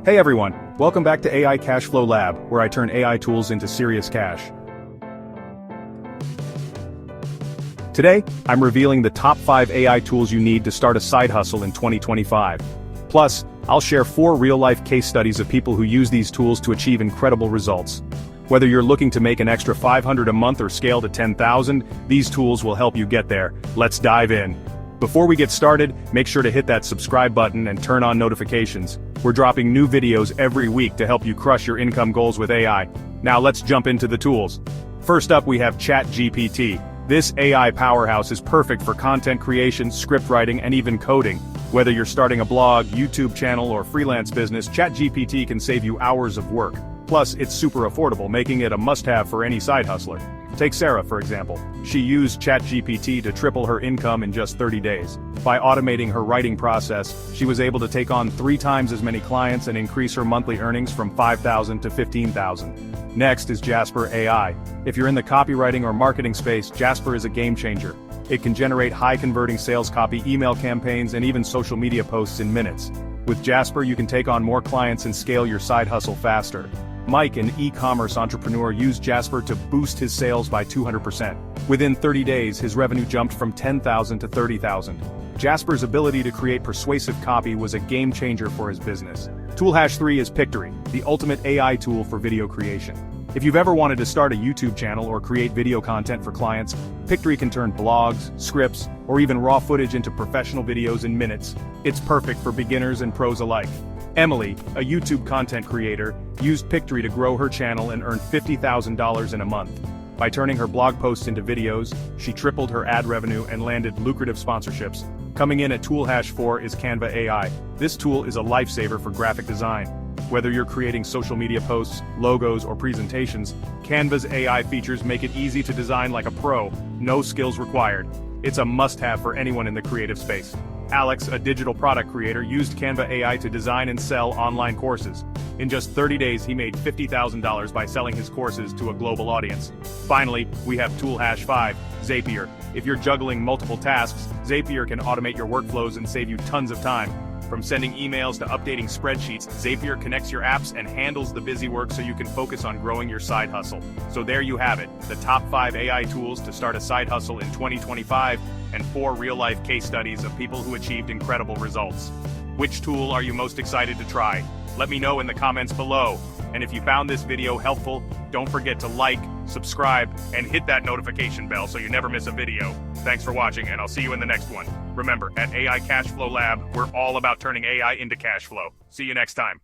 Hey everyone, welcome back to AI Cashflow Lab, where I turn AI tools into serious cash. Today, I'm revealing the top 5 AI tools you need to start a side hustle in 2025. Plus, I'll share 4 real-life case studies of people who use these tools to achieve incredible results. Whether you're looking to make an extra $500 a month or scale to $10,000, these tools will help you get there. Let's dive in. Before we get started, make sure to hit that subscribe button and turn on notifications. We're dropping new videos every week to help you crush your income goals with AI. Now let's jump into the tools. First up, we have ChatGPT. This AI powerhouse is perfect for content creation, script writing, and even coding. Whether you're starting a blog, YouTube channel, or freelance business, ChatGPT can save you hours of work. Plus, it's super affordable, making it a must-have for any side hustler. Take Sarah, for example. She used ChatGPT to triple her income in just 30 days. By automating her writing process, she was able to take on 3 times as many clients and increase her monthly earnings from $5,000 to $15,000. Next is Jasper AI. If you're in the copywriting or marketing space, Jasper is a game changer. It can generate high-converting sales copy, email campaigns, and even social media posts in minutes. With Jasper, you can take on more clients and scale your side hustle faster. Mike, an e-commerce entrepreneur, used Jasper to boost his sales by 200%. Within 30 days, his revenue jumped from $10,000 to $30,000. Jasper's ability to create persuasive copy was a game changer for his business. Tool 3 is Pictory, the ultimate AI tool for video creation. If you've ever wanted to start a YouTube channel or create video content for clients, Pictory can turn blogs, scripts, or even raw footage into professional videos in minutes. It's perfect for beginners and pros alike. Emily, a YouTube content creator, used Pictory to grow her channel and earn $50,000 in a month. By turning her blog posts into videos, she tripled her ad revenue and landed lucrative sponsorships. Coming in at Tool 4 is Canva AI. This tool is a lifesaver for graphic design. Whether you're creating social media posts, logos, or presentations, Canva's AI features make it easy to design like a pro, no skills required. It's a must-have for anyone in the creative space. Alex, a digital product creator, used Canva AI to design and sell online courses. In just 30 days, he made $50,000 by selling his courses to a global audience. Finally, we have Tool 5, Zapier. If you're juggling multiple tasks, Zapier can automate your workflows and save you tons of time. From sending emails to updating spreadsheets, Zapier connects your apps and handles the busy work so you can focus on growing your side hustle. So there you have it, the top 5 AI tools to start a side hustle in 2025, and 4 real-life case studies of people who achieved incredible results. Which tool are you most excited to try? Let me know in the comments below. And if you found this video helpful, don't forget to like, subscribe, and hit that notification bell so you never miss a video. Thanks for watching, and I'll see you in the next one. Remember, at AI Cashflow Lab, we're all about turning AI into cash flow. See you next time.